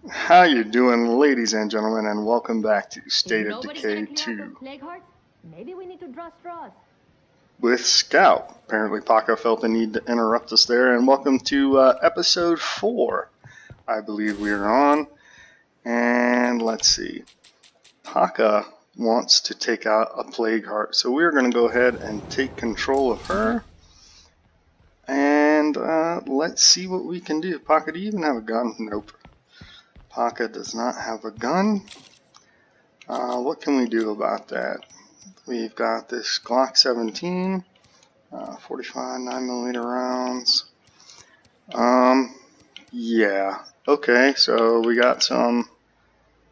How you doing, ladies and gentlemen, and welcome back to State of Decay 2 Plague Heart? Maybe we need to draw straws. with Scout. Apparently Paca felt the need to interrupt us there, and welcome to episode 4, I believe we are on. And let's see, Paca wants to take out a Plague Heart, so we're going to go ahead and take control of her. And let's see what we can do. Paca, do you even have a gun? Nope. Paca does not have a gun. What can we do about that? We've got this Glock 17, 45 9mm rounds. Yeah. Okay, so we got some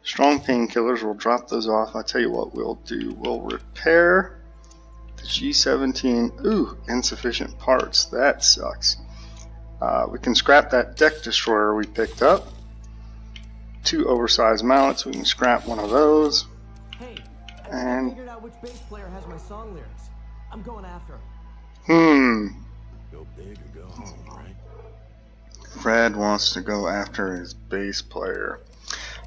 strong painkillers. We'll drop those off. I tell you what we'll do. We'll repair the G17. Ooh, insufficient parts. That sucks. We can scrap that deck destroyer we picked up. 2 oversized mallets. We can scrap one of those. Hey, and I figured out which bass player has my song lyrics. I'm going after him. Go big or go home, right? Fred wants to go after his bass player.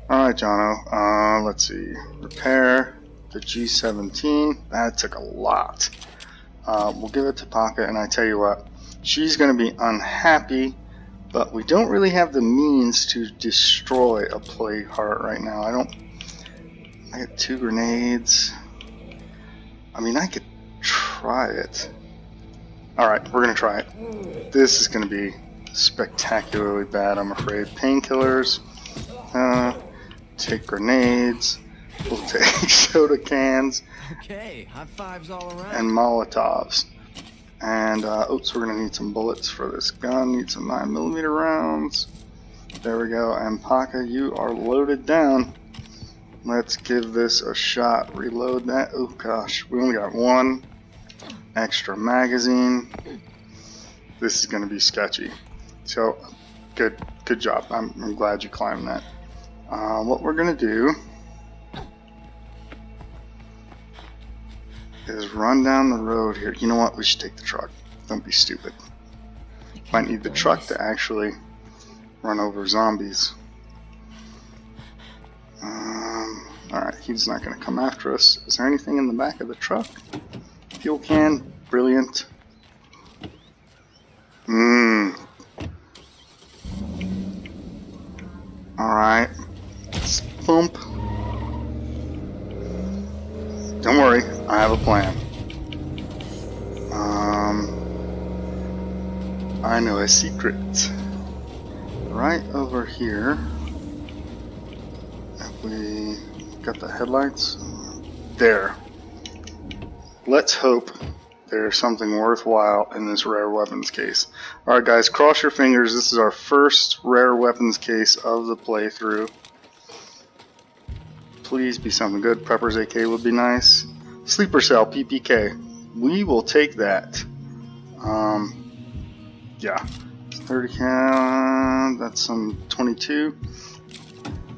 Alright, Jono. Let's see. Repair the G17. That took a lot. We'll give it to Paca, and I tell you what, she's going to be unhappy, but we don't really have the means to destroy a Plague Heart right now. I got 2 grenades. I mean, I could try it. Alright, we're going to try it. This is going to be spectacularly bad, I'm afraid. Painkillers. Take grenades. We'll take soda cans. Okay, high fives all around. And Molotovs. And, oops, we're going to need some bullets for this gun. Need some 9mm rounds. There we go. And Paca, you are loaded down. Let's give this a shot. Reload that. Oh gosh, we only got 1 extra magazine. This is going to be sketchy. So, good job. I'm glad you climbed that. What we're going to do is run down the road here. You know what? We should take the truck. Don't be stupid. Might need the truck to actually run over zombies. Alright, he's not going to come after us. Is there anything in the back of the truck? Fuel can. Brilliant. Alright. Let's pump. Don't worry, I have a plan. I know a secret. Right over here. If we got the headlights. There. Let's hope there's something worthwhile in this rare weapons case. Alright guys, cross your fingers. This is our first rare weapons case of the playthrough. Please be something good. Prepper's AK would be nice. Sleeper cell, PPK. We will take that. Yeah. 30 cal, that's some 22.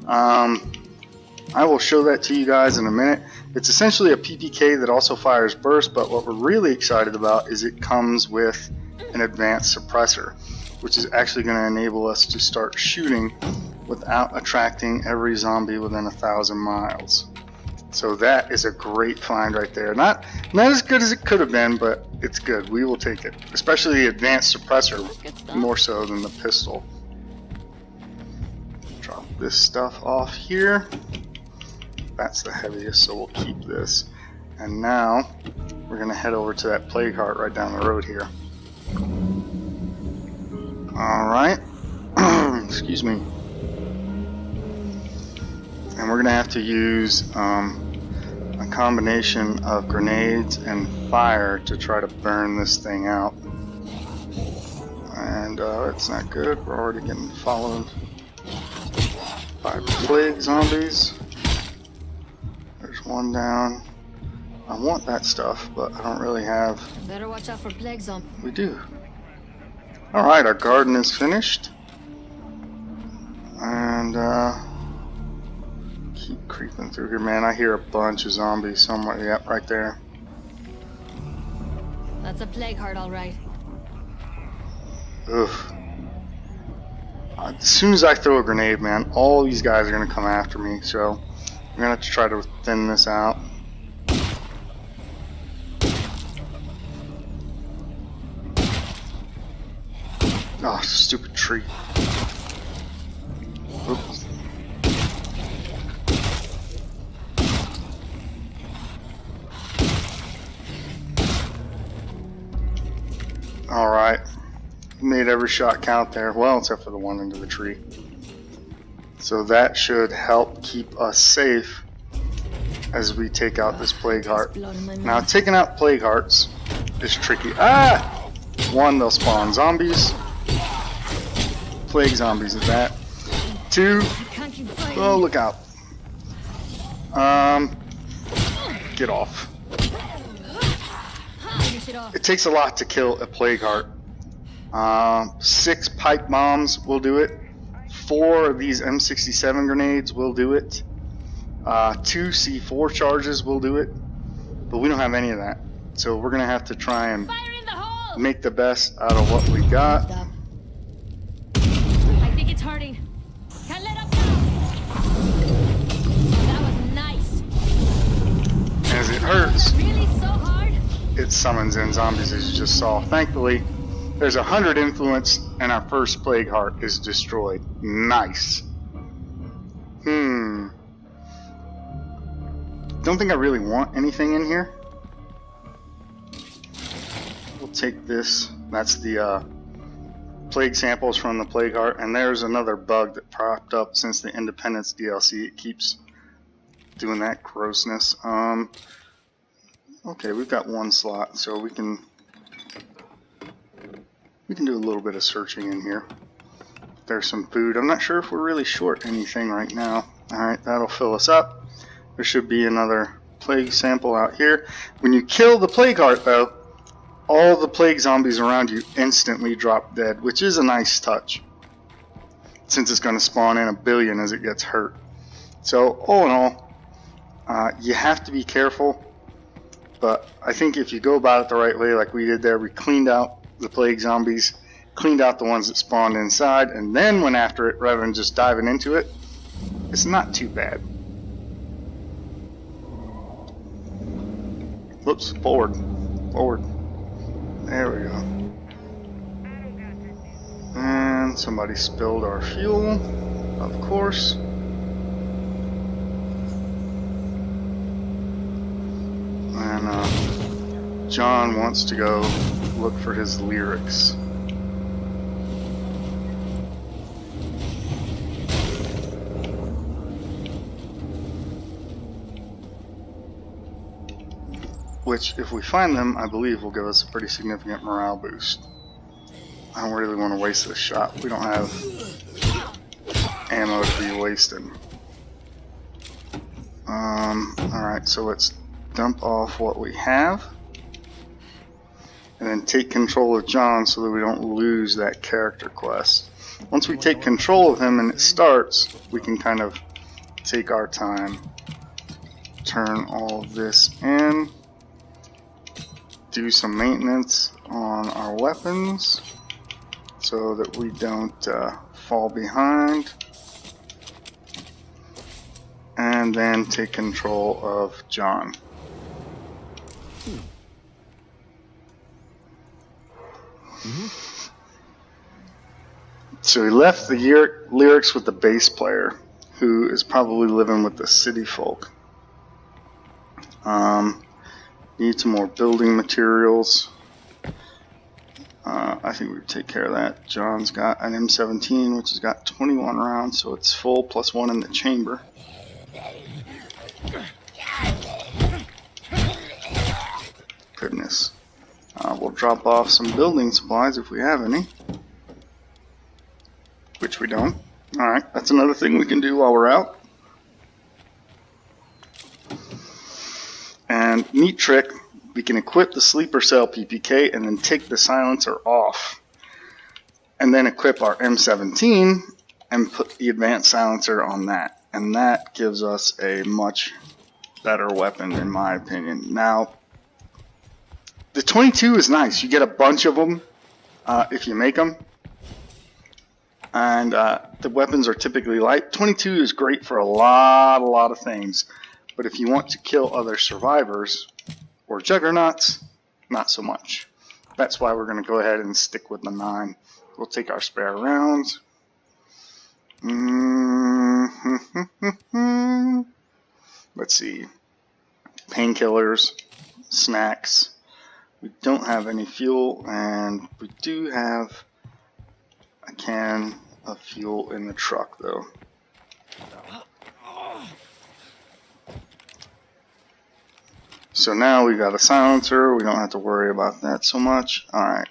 I will show that to you guys in a minute. It's essentially a PPK that also fires burst, but what we're really excited about is it comes with an advanced suppressor, which is actually going to enable us to start shooting without attracting every zombie within 1,000 miles. So that is a great find right there. Not as good as it could have been, but it's good. We will take it. Especially the advanced suppressor, more so than the pistol. Drop this stuff off here. That's the heaviest, so we'll keep this. And now, we're going to head over to that Plague Heart right down the road here. Alright. Excuse me. And we're going to have to use a combination of grenades and fire to try to burn this thing out. And it's not good. We're already getting followed by plague zombies. There's one down. I want that stuff, but I don't really have. Better watch out for plague zombies. We do. Alright, our garden is finished. And keep creeping through here, man. I hear a bunch of zombies somewhere. Yep, right there. That's a Plague Heart, all right. Oof. As soon as I throw a grenade, man, all these guys are going to come after me. So I'm going to have to try to thin this out. Oh, stupid tree. Oops. Alright. Made every shot count there. Well, except for the one into the tree. So that should help keep us safe as we take out this Plague Heart. Now, taking out Plague Hearts is tricky. Ah! One, they'll spawn zombies. Plague zombies at that. Two, oh, look out. Get off. It takes a lot to kill a Plague Heart. 6 pipe bombs will do it. 4 of these M67 grenades will do it. 2 C4 charges will do it. But we don't have any of that. So we're going to have to try and make the best out of what we got. I think it's hurting. Can't let up now. That was nice. As it hurts, Really so hard? it summons in zombies, as you just saw. Thankfully, there's 100 influence, and our first Plague Heart is destroyed. Nice. Don't think I really want anything in here. We'll take this. That's the plague samples from the Plague Heart, and there's another bug that popped up since the Independence DLC. It keeps doing that grossness. Okay, we've got 1 slot, so we can do a little bit of searching in here. There's some food. I'm not sure if we're really short anything right now. Alright, that'll fill us up. There should be another plague sample out here. When you kill the Plague Heart, though, all the plague zombies around you instantly drop dead, which is a nice touch, since it's going to spawn in 1 billion as it gets hurt. So, all in all, you have to be careful, but I think if you go about it the right way, like we did there, we cleaned out the plague zombies, cleaned out the ones that spawned inside, and then went after it rather than just diving into it. It's not too bad. Whoops, forward. There we go. And somebody spilled our fuel, of course. And John wants to go look for his lyrics. Which, if we find them, I believe will give us a pretty significant morale boost. I don't really want to waste this shot. We don't have ammo to be wasting. Alright, so let's dump off what we have. And then take control of John so that we don't lose that character quest. Once we take control of him and it starts, we can kind of take our time. Turn all of this in. Do some maintenance on our weapons so that we don't fall behind, and then take control of John. So he left the lyrics with the bass player, who is probably living with the city folk. Need some more building materials. I think we would take care of that. John's got an M17, which has got 21 rounds, so it's full, plus 1 in the chamber. Goodness. We'll drop off some building supplies if we have any. Which we don't. Alright, that's another thing we can do while we're out. And neat trick, we can equip the sleeper cell PPK and then take the silencer off. And then equip our M17 and put the advanced silencer on that. And that gives us a much better weapon in my opinion. Now, the 22 is nice. You get a bunch of them if you make them. and the weapons are typically light. 22 is great for a lot of things, but if you want to kill other survivors or juggernauts, not so much. That's why we're going to go ahead and stick with the 9. We'll take our spare rounds. Let's see. Painkillers, snacks. We don't have any fuel, and we do have a can of fuel in the truck, though. So now we got a silencer. We don't have to worry about that so much. Alright.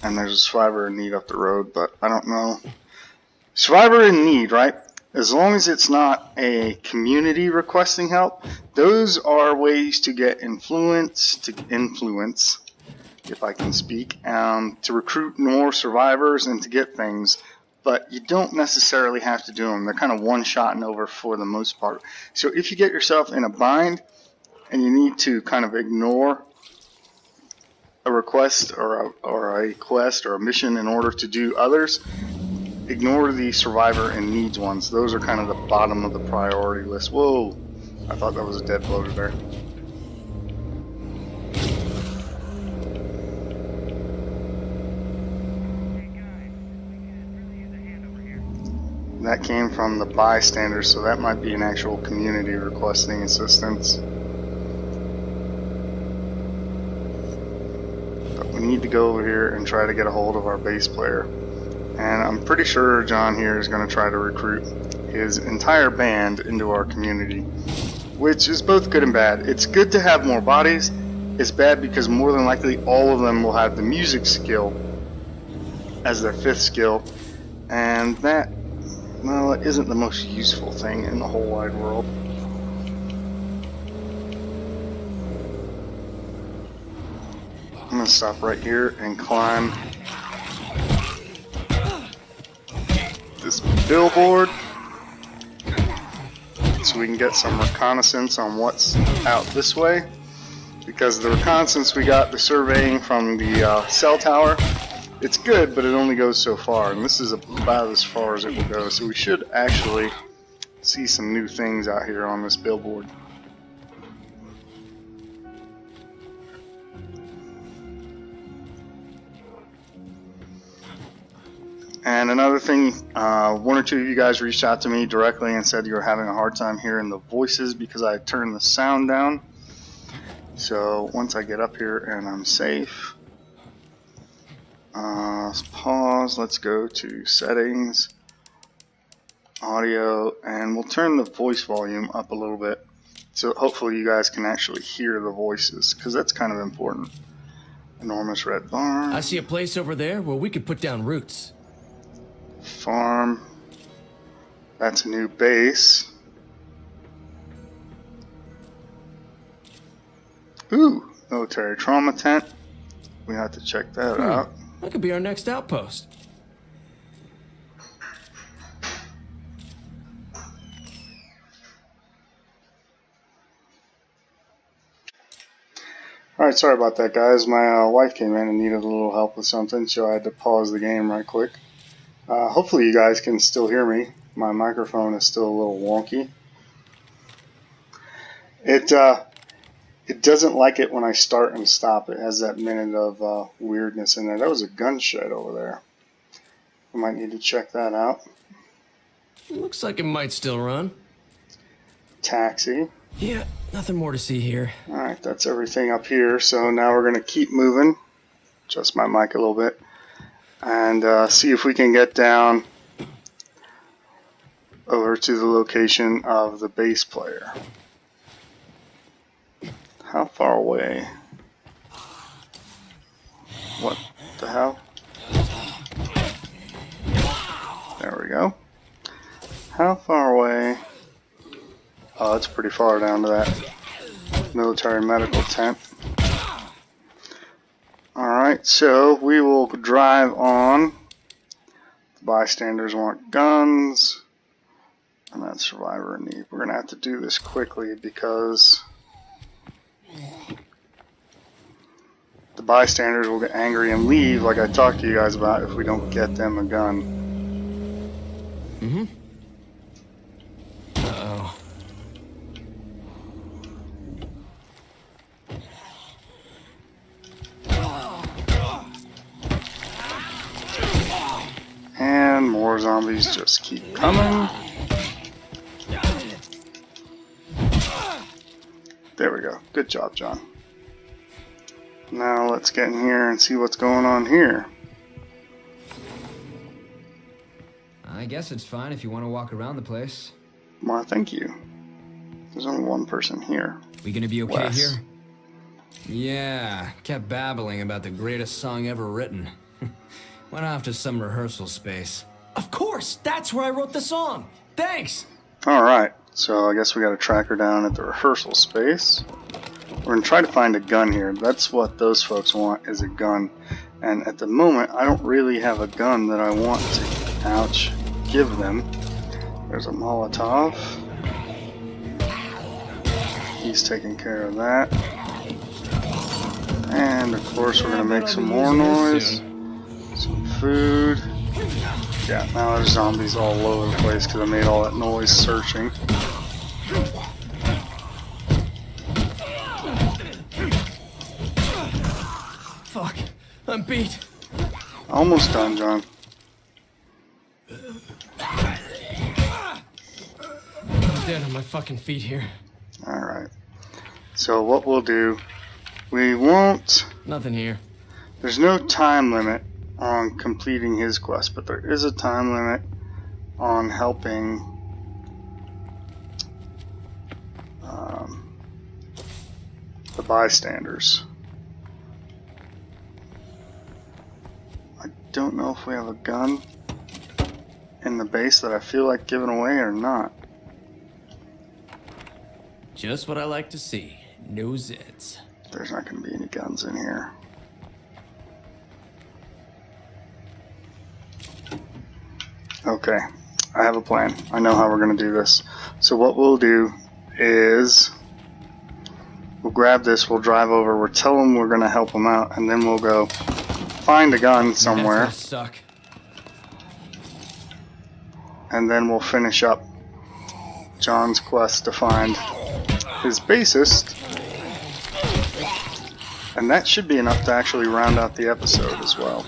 And there's a survivor in need up the road, but I don't know. Survivor in need, right? As long as it's not a community requesting help, those are ways to get influence, if I can speak, to recruit more survivors and to get things. But you don't necessarily have to do them. They're kind of one shot and over for the most part. So if you get yourself in a bind and you need to kind of ignore a request or a quest or a mission in order to do others, ignore the survivor and needs ones. Those are kind of the bottom of the priority list. Whoa, I thought that was a dead bloater there. That came from the bystanders, so that might be an actual community requesting assistance. But we need to go over here and try to get a hold of our bass player. And I'm pretty sure Jon here is going to try to recruit his entire band into our community, which is both good and bad. It's good to have more bodies. It's bad because more than likely all of them will have the music skill as their 5th skill, and that, well, it isn't the most useful thing in the whole wide world. I'm going to stop right here and climb this billboard so we can get some reconnaissance on what's out this way, because the reconnaissance we got, the surveying from the cell tower, it's good, but it only goes so far, and this is about as far as it will go, so we should actually see some new things out here on this billboard. And another thing, one or two of you guys reached out to me directly and said you were having a hard time hearing the voices because I turned the sound down. So once I get up here and I'm safe, pause, let's go to settings, audio, and we'll turn the voice volume up a little bit so hopefully you guys can actually hear the voices, because that's kind of important. Enormous red barn. I see a place over there where we could put down roots. Farm. That's a new base. Ooh, military trauma tent. We have to check that out. That could be our next outpost. Alright, sorry about that, guys. My wife came in and needed a little help with something, so I had to pause the game right quick. Hopefully you guys can still hear me. My microphone is still a little wonky. It doesn't like it when I start and stop. It has that minute of weirdness in there. That was a gun shed over there. I might need to check that out. Looks like it might still run. Taxi. Yeah, nothing more to see here. Alright, that's everything up here. So now we're going to keep moving. Adjust my mic a little bit. And see if we can get down over to the location of the bass player. How far away? What the hell? There we go. How far away? Oh, it's pretty far down to that military medical tent. Alright, so we will drive on. The bystanders want guns. And that survivor in need. We're going to have to do this quickly because the bystanders will get angry and leave, like I talked to you guys about, if we don't get them a gun. Mm-hmm. Uh-oh. And more zombies just keep coming. There we go. Good job, John. Now let's get in here and see what's going on here. I guess it's fine if you want to walk around the place. Well, thank you. There's only one person here. We gonna be okay Wes. here? Yeah, kept babbling about the greatest song ever written. Went off to some rehearsal space. Of course! That's where I wrote the song! Thanks! Alright, so I guess we gotta track her down at the rehearsal space. We're gonna try to find a gun here. That's what those folks want, is a gun. And at the moment, I don't really have a gun that I want to, ouch, give them. There's a Molotov. He's taking care of that. And of course we're gonna make some more noise. Some food. Yeah, now there's zombies all over the place because I made all that noise searching. Fuck. I'm beat. Almost done, John. I'm dead on my fucking feet here. Alright. So what we'll do, we won't... Nothing here. There's no time limit on completing his quest, but there is a time limit on helping the bystanders. I don't know if we have a gun in the base that I feel like giving away or not. Just what I like to see. No zits. There's not going to be any guns in here. Okay, I have a plan. I know how we're going to do this. So what we'll do is we'll grab this, we'll drive over, we'll tell them we're going to help them out, and then we'll go find a gun somewhere, That's gonna suck. and then we'll finish up John's quest to find his bassist, and that should be enough to actually round out the episode as well.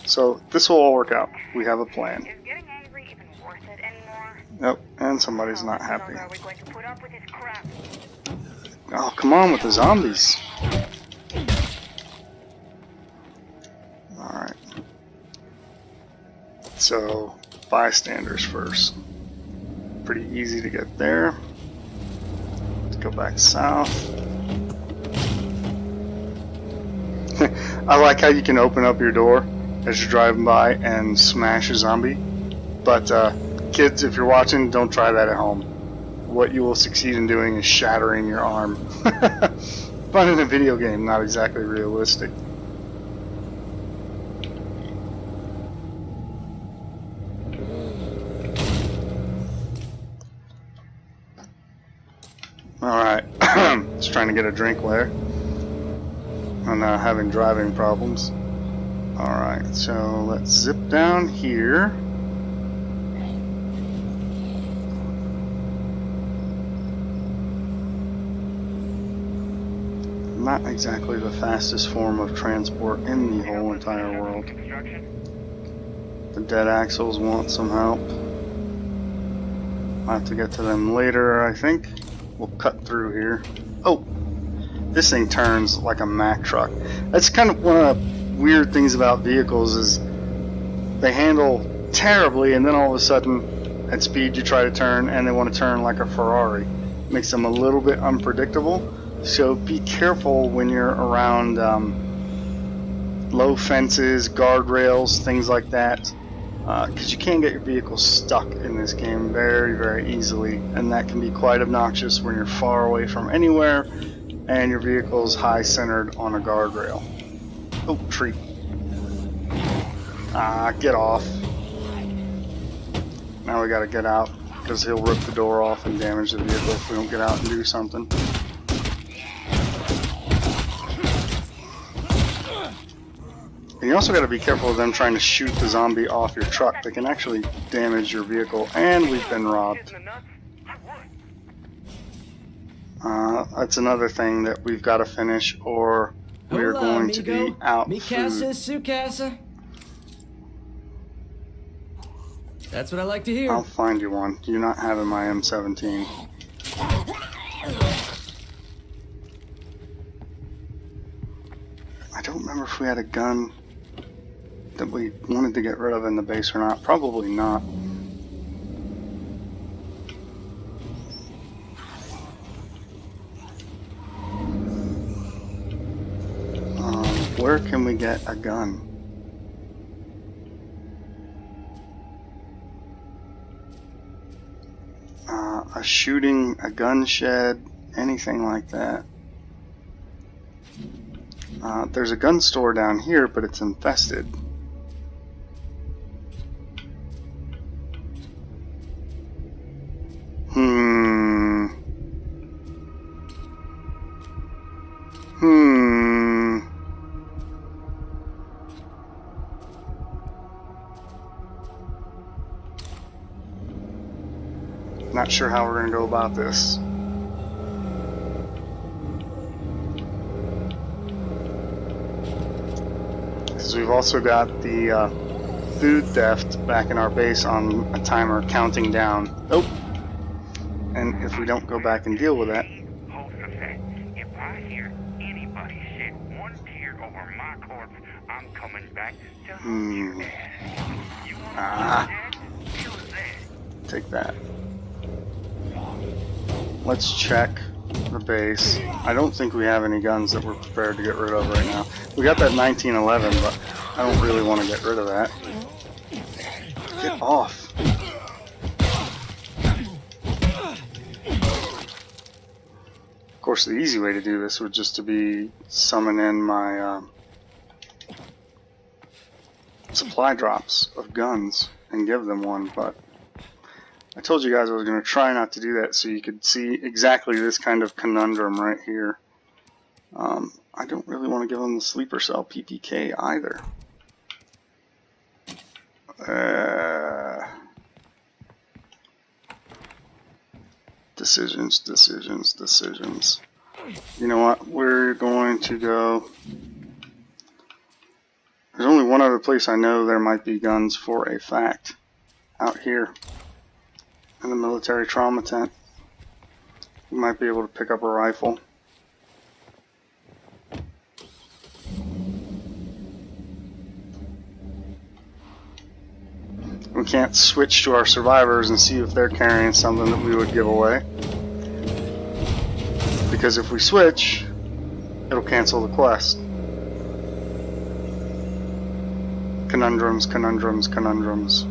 So this will all work out. We have a plan. Is getting angry even worth it anymore? Nope, and somebody's not How happy. long are we going to put up with this crap? Oh, come on with the zombies. Alright. So, bystanders first. Pretty easy to get there. Let's go back south. I like how you can open up your door as you're driving by and smash a zombie. But kids, if you're watching, don't try that at home. What you will succeed in doing is shattering your arm. Fun in a video game, not exactly realistic. Alright, just trying to get a drink there. I'm not having driving problems. Alright, so let's zip down here. Not exactly the fastest form of transport in the whole entire world. The dead axles want some help. I'll have to get to them later, I think. We'll cut through here. Oh! This thing turns like a Mack truck. That's kind of one of the weird things about vehicles is they handle terribly, and then all of a sudden at speed you try to turn and they want to turn like a Ferrari. Makes them a little bit unpredictable. So be careful when you're around low fences, guardrails, things like that, because you can get your vehicle stuck in this game very, very easily, and that can be quite obnoxious when you're far away from anywhere and your vehicle's high centered on a guardrail. Oh, tree. Ah, get off. Now we gotta get out, because he'll rip the door off and damage the vehicle if we don't get out and do something. And you also got to be careful of them trying to shoot the zombie off your truck. They can actually damage your vehicle. And we've been robbed. That's another thing that we've got to finish, or we are Hola, going to be amigo. out Mi casa, food. su casa. That's what I like to hear. I'll find you one. You're not having my M17. I don't remember if we had a gun that we wanted to get rid of in the base or not. Probably not. Where can we get a gun? A shooting, a gun shed, anything like that. There's a gun store down here, but it's infested. Not sure how we're going to go about this. Because we've also got the food theft back in our base on a timer counting down. Oh! And if we don't go back and deal with that... If I hear anybody shed one tear over my corpse, I'm coming back to hunt your ass. You want to take that? Let's check the base. I don't think we have any guns that we're prepared to get rid of right now. We got that 1911, but I don't really want to get rid of that. Get off. Of course, the easy way to do this would just to be summon in my supply drops of guns and give them one, but I told you guys I was going to try not to do that so you could see exactly this kind of conundrum right here. I don't really want to give them the sleeper cell PPK either. Decisions, decisions, decisions. You know what? We're going to go... There's only one other place I know there might be guns for a fact. Out here. In the military trauma tent. We might be able to pick up a rifle. We can't switch to our survivors and see if they're carrying something that we would give away. Because if we switch, it'll cancel the quest. Conundrums, conundrums, conundrums.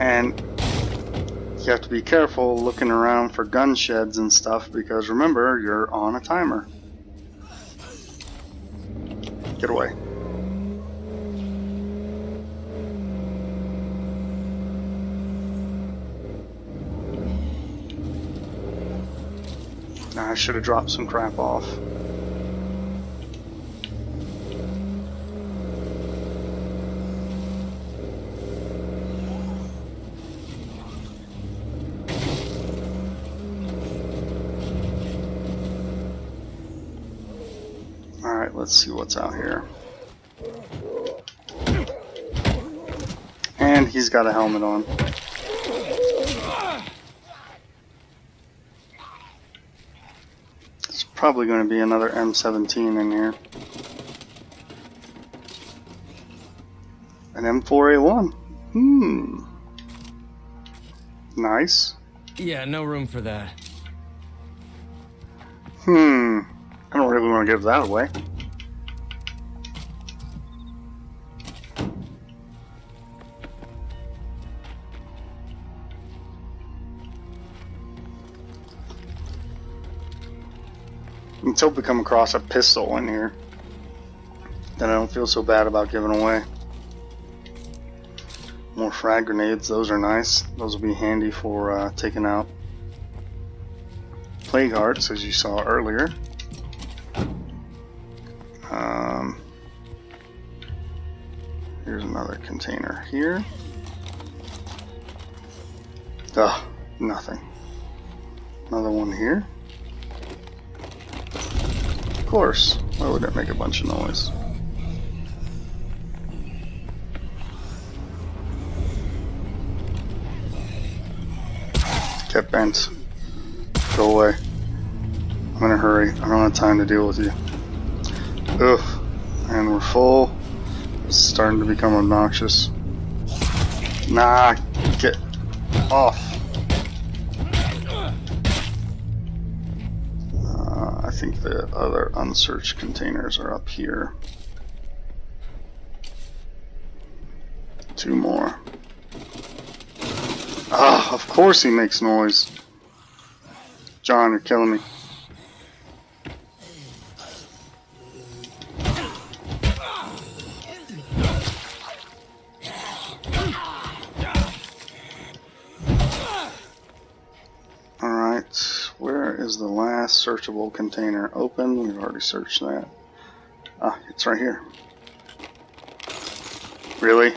And you have to be careful looking around for gun sheds and stuff because remember, you're on a timer. Get away. Nah, I should have dropped some crap off. Let's see what's out here. And he's got a helmet on. There's probably going to be another M17 in here. An M4A1. Nice. Yeah, no room for that. I don't really want to give that away. Until we come across a pistol in here, then I don't feel so bad about giving away. More frag grenades, those are nice. Those will be handy for taking out Plague Hearts, as you saw earlier. Here's another container here. Ugh, nothing. Another one here. Of course, why would that make a bunch of noise? Get bent. Go away. I'm in a hurry. I don't have time to deal with you. Ugh. And we're full. It's starting to become obnoxious. Nah, get off. I think the other unsearched containers are up here. 2 more. Ah, of course he makes noise. John, you're killing me. Alright, where is the last searchable container open? We've already searched that. Ah, it's right here. Really?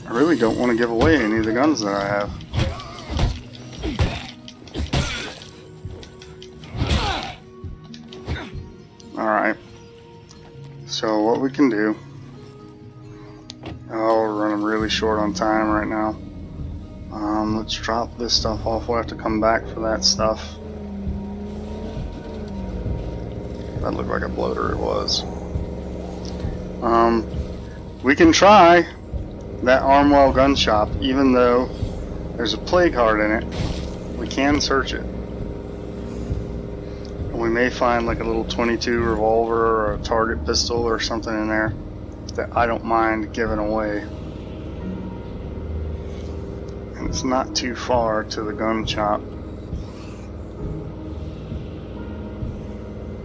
I really don't want to give away any of the guns that I have. Alright. So what we can do... Oh, we're running really short on time right now. Let's drop this stuff off. We'll have to come back for that stuff. That looked like a bloater, it was. We can try that Armwell gun shop, even though there's a Plague Heart in it. We can search it. And we may find like a little .22 revolver or a target pistol or something in there that I don't mind giving away. And it's not too far to the gun shop.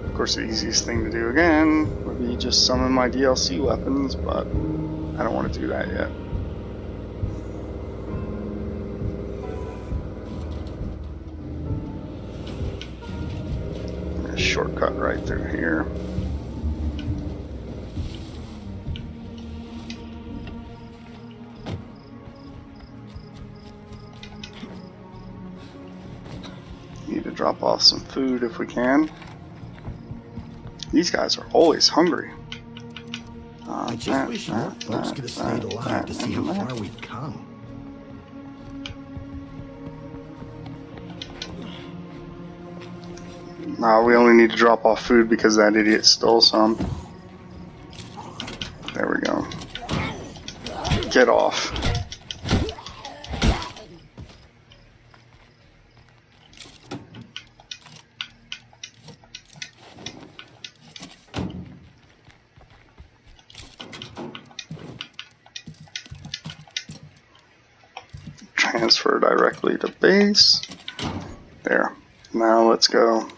Of course, the easiest thing to do again would be just summon my DLC weapons, but I don't want to do that yet. A shortcut right through here. Need to drop off some food if we can. These guys are always hungry. I just wish more folks could have stayed alive to see how far we've come. No, we only need to drop off food because that idiot stole some. There we go. Get off. Transfer directly to base. There. Now let's go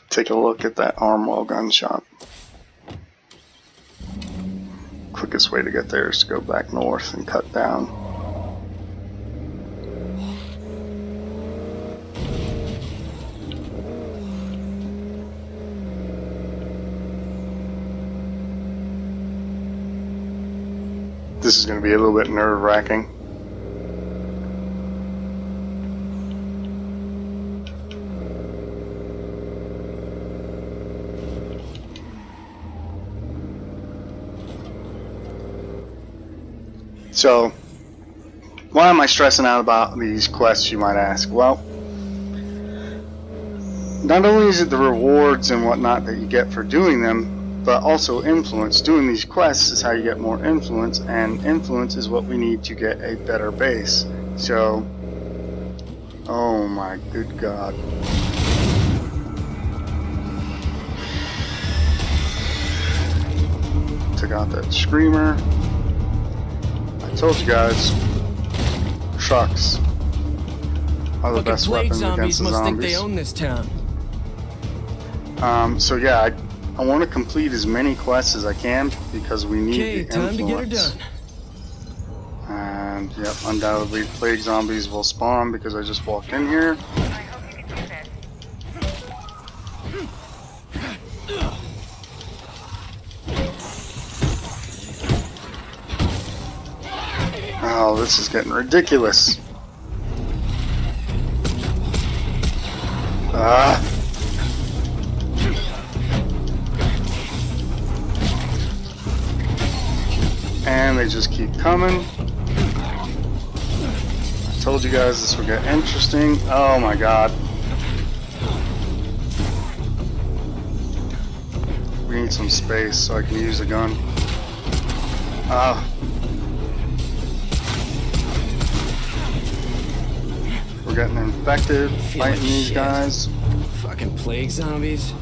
take a look at that Armwell gun shop. Quickest way to get there is to go back north and cut down. This is going to be a little bit nerve-wracking. So, why am I stressing out about these quests, you might ask? Well, not only is it the rewards and whatnot that you get for doing them, but also influence. Doing these quests is how you get more influence, and influence is what we need to get a better base. So, oh my good God. Took out that screamer. I told you guys, trucks are the best weapons against the zombies. Must think they own this town. So yeah, I want to complete as many quests as I can because we need Okay, the time to get her influence. done. And yep, undoubtedly plague zombies will spawn because I just walked in here. I hope you can do this. Oh, this is getting ridiculous. Ah. And they just keep coming. I told you guys this would get interesting. Oh my god. We need some space so I can use a gun. Ah. We're getting infected, Feel fighting like these shit. guys. Fucking plague zombies.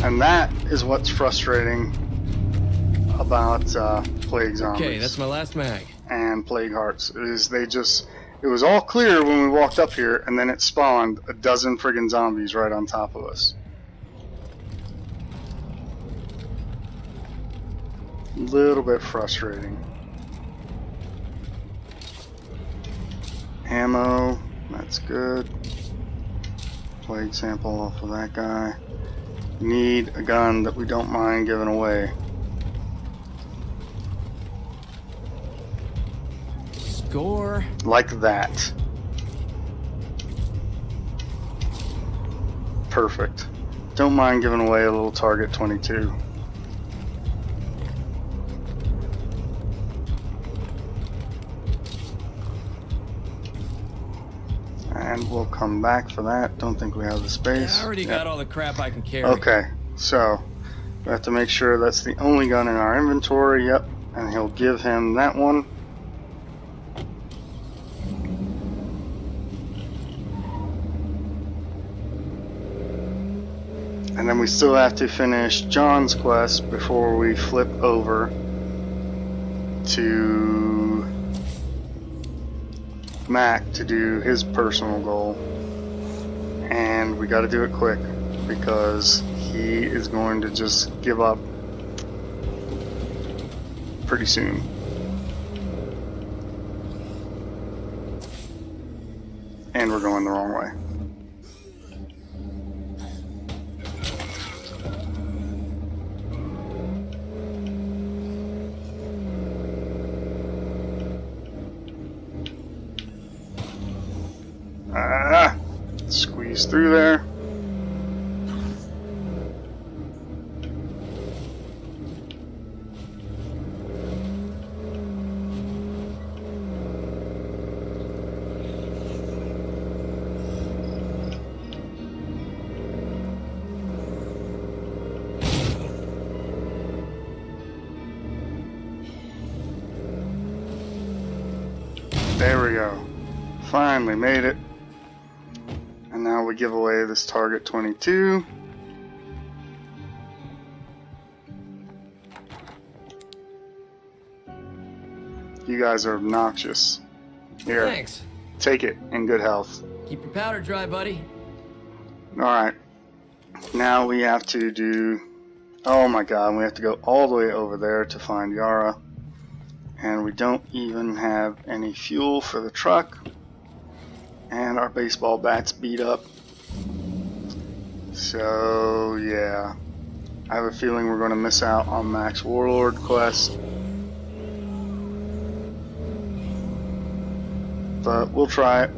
And that is what's frustrating about plague zombies. Okay, that's my last mag. And plague hearts is it was all clear when we walked up here, and then it spawned a dozen friggin' zombies right on top of us. A little bit frustrating. Ammo, that's good. Plague sample off of that guy. Need a gun that we don't mind giving away. Score. Like that. Perfect. Don't mind giving away a little target 22. And we'll come back for that. Don't think we have the space. I already Yep. got all the crap I can carry. Okay, so we have to make sure that's the only gun in our inventory. Yep, and he'll give him that one. And then we still have to finish John's quest before we flip over to Mac to do his personal goal. And we got to do it quick because he is going to just give up pretty soon. And we're going the wrong way. Squeeze through there. There we go. Finally made it. And now we give away this target 22. You guys are obnoxious. Here, Thanks. take it in good health. Keep your powder dry, buddy. Alright. Now we have to do... Oh my god, we have to go all the way over there to find Yara. And we don't even have any fuel for the truck. And our baseball bat's beat up. So, yeah. I have a feeling we're going to miss out on Max Warlord quest. But we'll try it.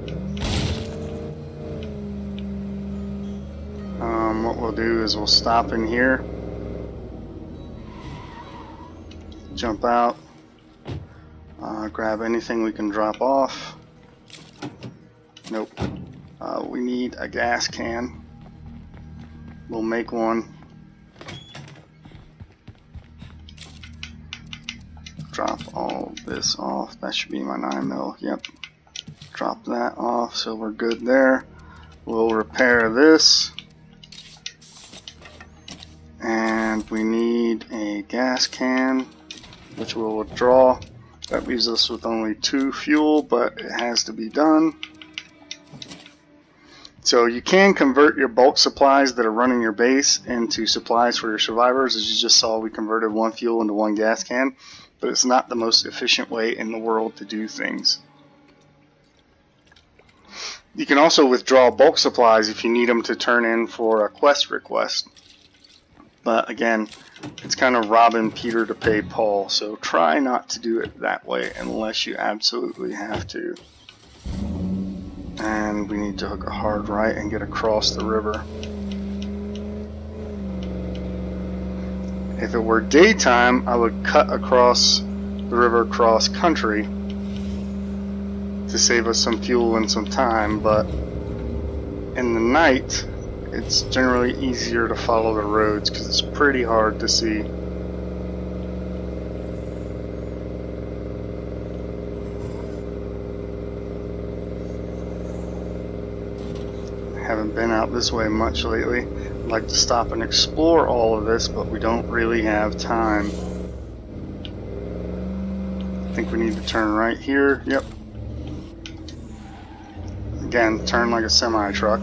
What we'll do is we'll stop in here. Jump out. Grab anything we can drop off. Nope. We need a gas can. We'll make one. Drop all this off. That should be my 9mm. Yep. Drop that off so we're good there. We'll repair this. And we need a gas can, which we'll withdraw. That leaves us with only 2 fuel, but it has to be done. So you can convert your bulk supplies that are running your base into supplies for your survivors. As you just saw, we converted 1 fuel into 1 gas can, but it's not the most efficient way in the world to do things. You can also withdraw bulk supplies if you need them to turn in for a quest request. But again, it's kind of robbing Peter to pay Paul, so try not to do it that way unless you absolutely have to. And we need to hook a hard right and get across the river. If it were daytime, I would cut across the river cross country to save us some fuel and some time, but in the night it's generally easier to follow the roads because it's pretty hard to see. Haven't been out this way much lately. I'd like to stop and explore all of this, but we don't really have time. I think we need to turn right here. Yep. Again, turn like a semi-truck.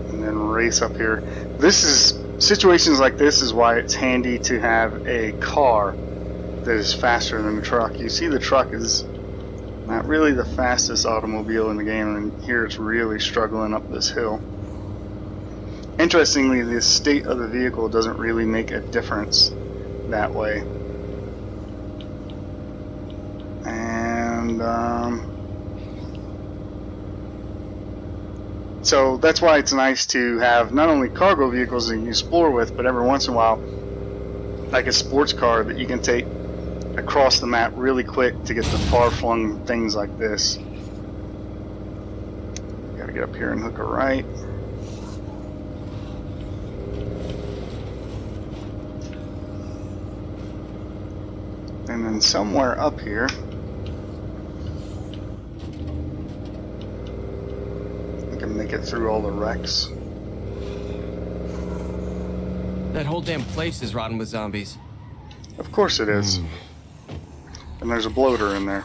And then race up here. Situations like this is why it's handy to have a car that is faster than the truck. You see the truck is not really the fastest automobile in the game, and here it's really struggling up this hill. Interestingly, the state of the vehicle doesn't really make a difference that way. And so that's why it's nice to have not only cargo vehicles that you can explore with, but every once in a while, like a sports car that you can take across the map really quick to get to far-flung things like this. Gotta get up here and hook a right. And then somewhere up here, we can make it through all the wrecks. That whole damn place is rotten with zombies. Of course it is. And there's a bloater in there.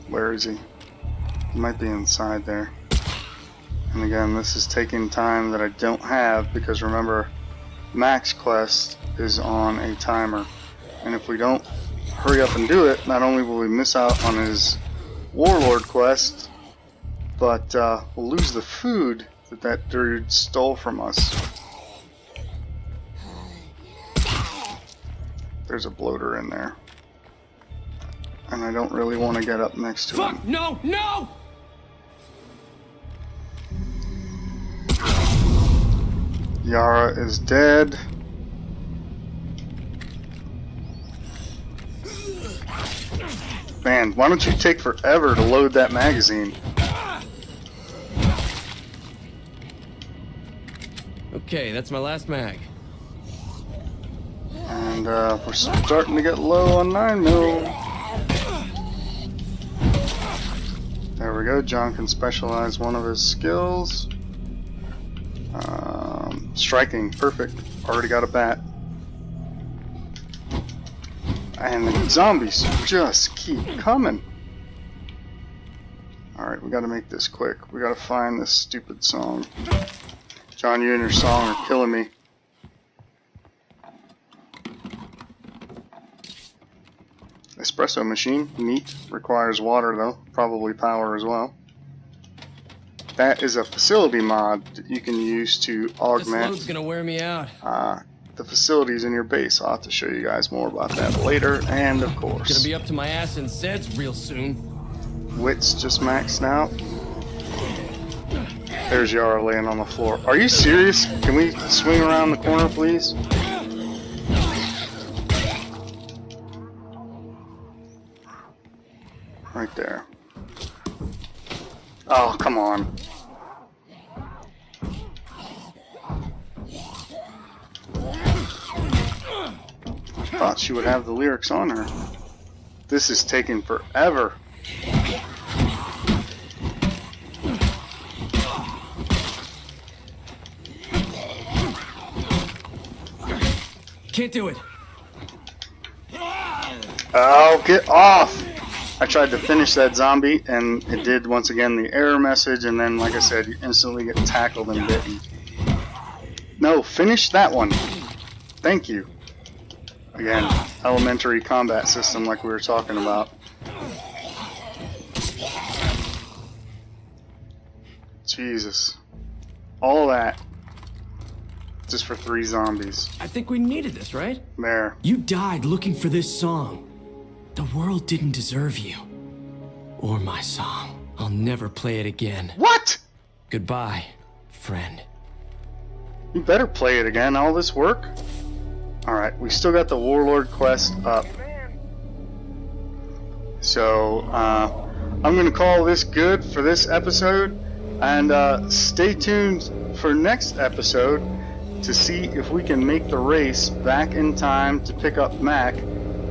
Where is he? He might be inside there. And again, this is taking time that I don't have because remember, Mac's quest is on a timer. And if we don't hurry up and do it, not only will we miss out on his Warlord quest, but we'll lose the food that dude stole from us. There's a bloater in there. And I don't really want to get up next to him. Fuck! No! No! Yara is dead. Man, why don't you take forever to load that magazine? Okay, that's my last mag. And we're starting to get low on 9mm. There we go. John can specialize one of his skills. Striking, perfect. Already got a bat. And the zombies just keep coming. Alright, we gotta make this quick. We gotta find this stupid song. John, you and your song are killing me. Espresso machine, neat. Requires water though, probably power as well. That is a facility mod that you can use to augment This load's gonna wear me out. the facilities in your base. I'll have to show you guys more about that later. And of course, Gonna be up to my ass in Zeds real soon. wits just maxed out. There's Yara laying on the floor. Are you serious? Can we swing around the corner, please? Right there. Oh, come on. Thought she would have the lyrics on her. This is taking forever. Can't do it. Oh, get off! I tried to finish that zombie, and it did once again the error message, and then, like I said, you instantly get tackled and bitten. No, finish that one. Thank you. Again, elementary combat system like we were talking about. Jesus. All that. Just for 3 zombies. I think we needed this, right? There. You died looking for this song. The world didn't deserve you. Or my song. I'll never play it again. What? Goodbye, friend. You better play it again. All this work? Alright, we still got the Warlord quest up. So, I'm going to call this good for this episode. And stay tuned for next episode to see if we can make the race back in time to pick up Mac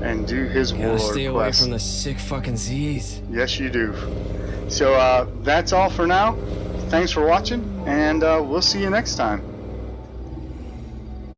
and do his Gotta Warlord stay away quest. from the sick fucking Z's. Yes, you do. So, that's all for now. Thanks for watching, and we'll see you next time.